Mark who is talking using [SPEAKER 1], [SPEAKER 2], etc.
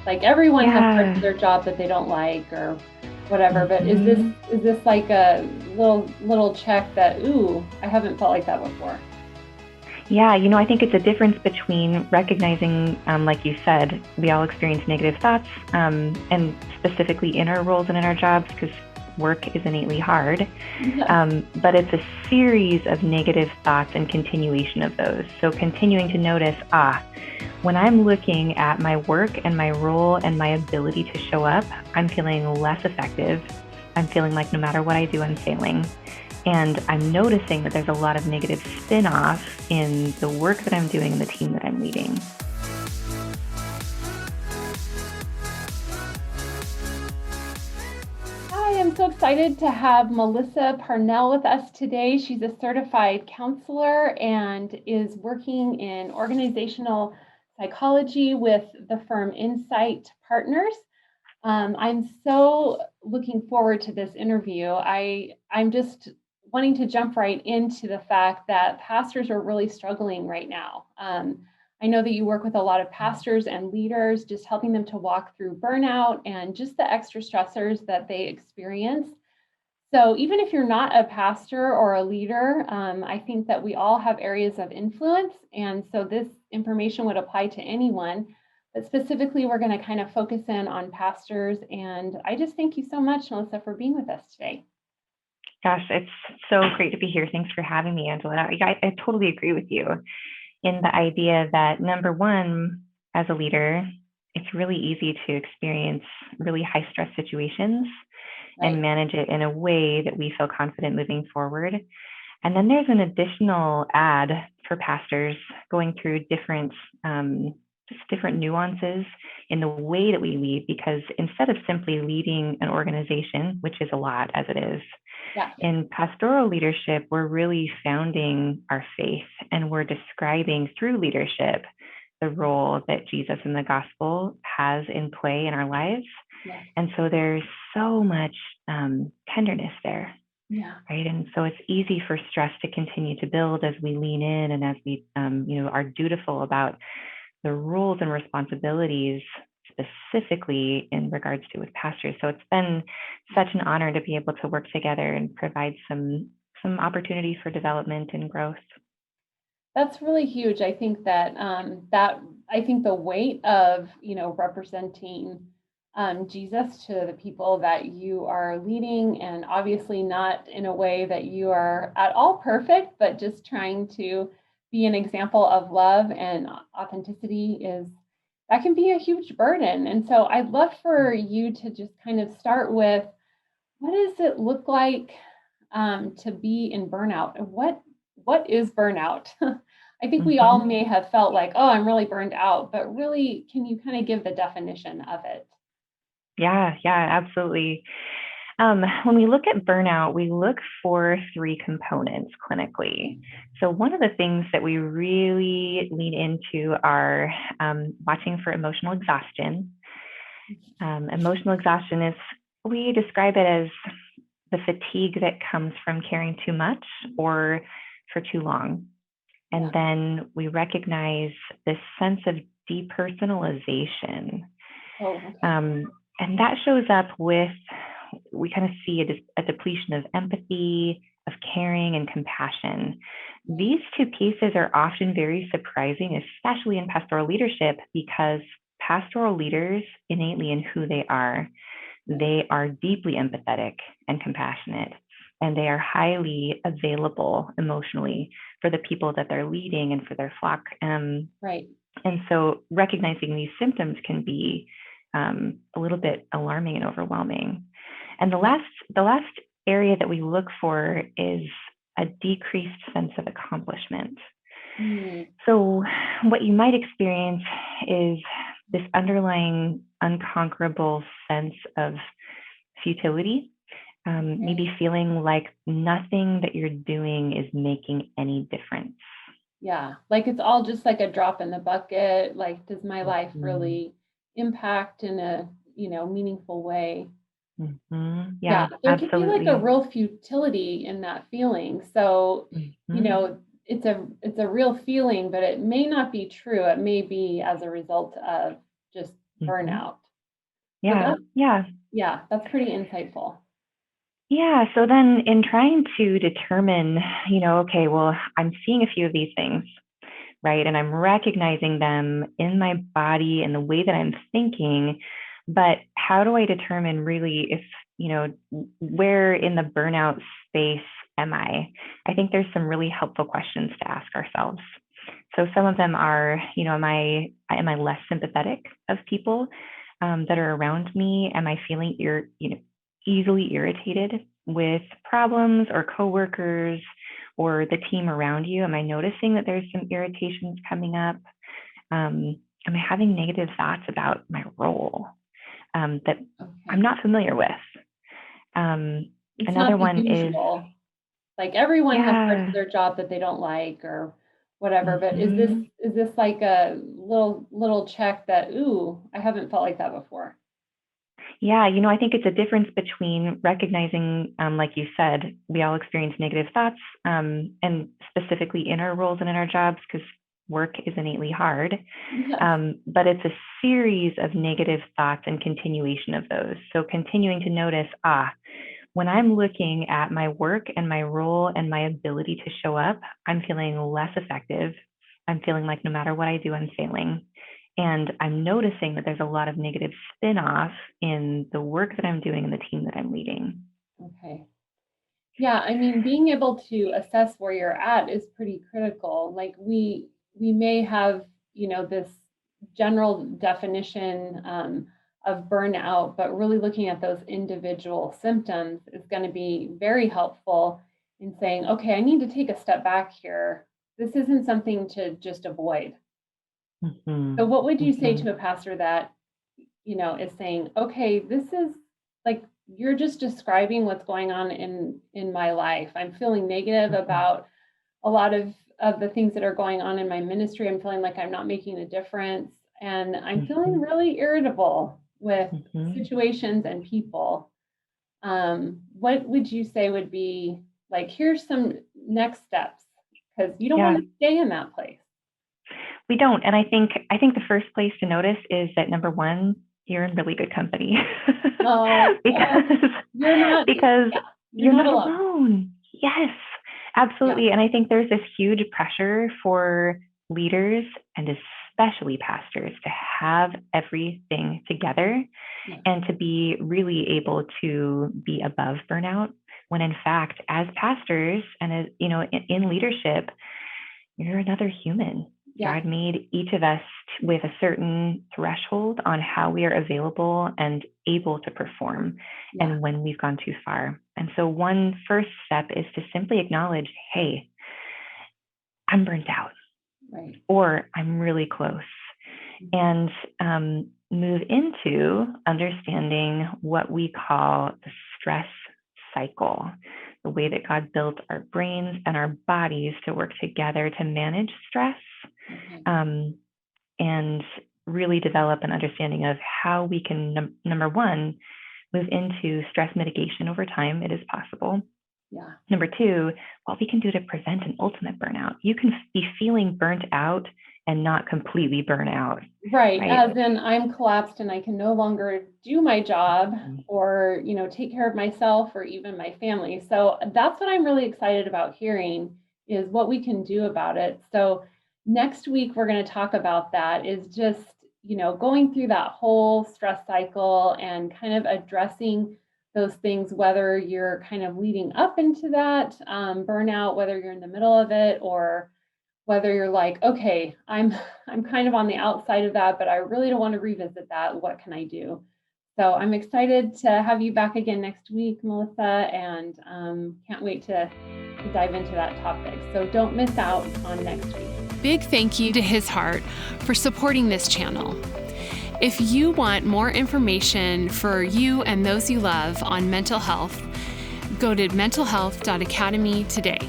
[SPEAKER 1] Like everyone has parts
[SPEAKER 2] Yeah.
[SPEAKER 1] of their job that they don't like or whatever, but
[SPEAKER 2] hmm
[SPEAKER 1] is this like a little check that, ooh, I haven't felt like that before.
[SPEAKER 2] Yeah, I think it's a difference between recognizing, like you said, we all experience negative thoughts, and specifically in our roles and in our jobs, because work is innately hard.
[SPEAKER 1] Yes.
[SPEAKER 2] But it's a series of negative thoughts and continuation of those. So continuing to notice, when I'm looking at my work and my role and my ability to show up, I'm feeling less effective. I'm feeling like no matter what I do, I'm failing. And I'm noticing that there's a lot of negative spin off in the work that I'm doing and the team that I'm leading.
[SPEAKER 1] Hi, I'm so excited to have Mellisa Parnell with us today. She's a certified counselor and is working in organizational psychology with the firm Ensight Partners. I'm so looking forward to this interview. I'm just wanting to jump right into the fact that pastors are really struggling right now. I know that you work with a lot of pastors and leaders, just helping them to walk through burnout and just the extra stressors that they experience. So, even if you're not a pastor or a leader, I think that we all have areas of influence. And so, this information would apply to anyone. But specifically, we're going to kind of focus in on pastors. And I just thank you so much, Melissa, for being with us today.
[SPEAKER 2] Gosh, it's so great to be here. Thanks for having me, Angela. I totally agree with you in the idea that number one, as a leader, it's really easy to experience really high stress situations and
[SPEAKER 1] Right.
[SPEAKER 2] manage it in a way that we feel confident moving forward. And then there's an additional add for pastors going through just different nuances in the way that we lead, because instead of simply leading an organization, which is a lot as it is,
[SPEAKER 1] Yeah.
[SPEAKER 2] in pastoral leadership, we're really founding our faith and we're describing through leadership the role that Jesus in the gospel has in play in our lives.
[SPEAKER 1] Yeah.
[SPEAKER 2] And so there's so much tenderness there,
[SPEAKER 1] Yeah.
[SPEAKER 2] right? And so it's easy for stress to continue to build as we lean in and as we, are dutiful about the roles and responsibilities specifically in regards to with pastors. So it's been such an honor to be able to work together and provide some opportunity for development and growth.
[SPEAKER 1] That's really huge. I think that I think the weight of representing Jesus to the people that you are leading, and obviously not in a way that you are at all perfect, but just trying to be an example of love and authenticity is that can be a huge burden. And so I'd love for you to just kind of start with what does it look like to be in burnout? What is burnout? I think we all
[SPEAKER 2] Mm-hmm.
[SPEAKER 1] may have felt like, oh, I'm really burned out, but really, can you kind of give the definition of it?
[SPEAKER 2] Yeah, absolutely. When we look at burnout, we look for three components clinically. So, one of the things that we really lean into are watching for emotional exhaustion. Emotional exhaustion is, we describe it as the fatigue that comes from caring too much or for too long. And
[SPEAKER 1] Yeah.
[SPEAKER 2] then we recognize this sense of depersonalization.
[SPEAKER 1] Oh, okay.
[SPEAKER 2] Um, and that shows up with, we kind of see a depletion of empathy, of caring, and compassion. These two pieces are often very surprising, especially in pastoral leadership, because pastoral leaders, innately in who they are deeply empathetic and compassionate, and they are highly available emotionally for the people that they're leading and for their flock.
[SPEAKER 1] Right.
[SPEAKER 2] And so recognizing these symptoms can be a little bit alarming and overwhelming. And
[SPEAKER 1] Yeah.
[SPEAKER 2] the last area that we look for is a decreased sense of accomplishment.
[SPEAKER 1] Mm,
[SPEAKER 2] So what you might experience is this underlying unconquerable sense of futility,
[SPEAKER 1] okay.
[SPEAKER 2] maybe feeling like nothing that you're doing is making any difference.
[SPEAKER 1] Yeah. Like it's all just like a drop in the bucket. Like, does my life
[SPEAKER 2] Mhm.
[SPEAKER 1] really impact in a, meaningful way? Yeah,
[SPEAKER 2] Yeah,
[SPEAKER 1] there could be like a
[SPEAKER 2] absolutely.
[SPEAKER 1] real futility in that feeling. So,
[SPEAKER 2] Mhm.
[SPEAKER 1] it's a real feeling, but it may not be true. It may be as a result of just burnout.
[SPEAKER 2] Yeah.
[SPEAKER 1] Yeah, that's pretty insightful.
[SPEAKER 2] Yeah. So then in trying to determine, okay, well, I'm seeing a few of these things, right? And I'm recognizing them in my body and the way that I'm thinking. But how do I determine really if, where in the burnout space am I? I think there's some really helpful questions to ask ourselves. So some of them are, am I less sympathetic of people that are around me? Am I feeling easily irritated with problems or coworkers or the team around you? Am I noticing that there's some irritations coming up? Am I having negative thoughts about my role that I'm not familiar with?
[SPEAKER 1] It's
[SPEAKER 2] Another
[SPEAKER 1] not the
[SPEAKER 2] one is
[SPEAKER 1] usual. Like everyone has parts of their job that they don't like or whatever, but is this like a little check that, ooh, I haven't felt like that before?
[SPEAKER 2] Yeah, I think it's a difference between recognizing, like you said, we all experience negative thoughts, and specifically in our roles and in our jobs, because work is innately hard.
[SPEAKER 1] Yes.
[SPEAKER 2] But it's a series of negative thoughts and continuation of those. So continuing to notice, when I'm looking at my work and my role and my ability to show up, I'm feeling less effective. I'm feeling like no matter what I do, I'm failing. And I'm noticing that there's a lot of negative spin-off in the work that I'm doing and the team that I'm leading.
[SPEAKER 1] Okay. Yeah, I mean, being able to assess where you're at is pretty critical. Like we may have, this general definition of burnout, but really looking at those individual symptoms is going to be very helpful in saying, okay, I need to take a step back here. This isn't something to just avoid. So what would you say to a pastor that, is saying, okay, this is like, you're just describing what's going on in my life. I'm feeling negative about a lot of the things that are going on in my ministry. I'm feeling like I'm not making a difference. And I'm feeling really irritable with situations and people. What would you say would be like, here's some next steps? Because you don't want to stay in that place.
[SPEAKER 2] We don't. And I think the first place to notice is that number one, you're in really good company. because you're not alone. Yes, absolutely. Yeah. And I think there's this huge pressure for leaders and especially pastors to have everything together and to be really able to be above burnout, when in fact, as pastors and as in leadership, you're another human. God made each of us with a certain threshold on how we are available and able to perform and when we've gone too far. And so one first step is to simply acknowledge, hey, I'm burnt out, or I'm really close, and move into understanding what we call the stress cycle, the way that God built our brains and our bodies to work together to manage stress, and really develop an understanding of how we can, number one, move into stress mitigation over time. It is possible. Number two, what we can do to prevent an ultimate burnout. You can be feeling burnt out and not completely burn out.
[SPEAKER 1] Right. As in I'm collapsed and I can no longer do my job or, take care of myself or even my family. So that's what I'm really excited about hearing, is what we can do about it. So next week, we're going to talk about that, is just, going through that whole stress cycle and kind of addressing those things, whether you're kind of leading up into that burnout, whether you're in the middle of it, or whether you're like, okay, I'm kind of on the outside of that, but I really don't want to revisit that. What can I do? So I'm excited to have you back again next week, Mellisa, and can't wait to dive into that topic. So don't miss out on next week.
[SPEAKER 3] Big thank you to His Heart for supporting this channel. If you want more information for you and those you love on mental health, go to mentalhealth.academy today.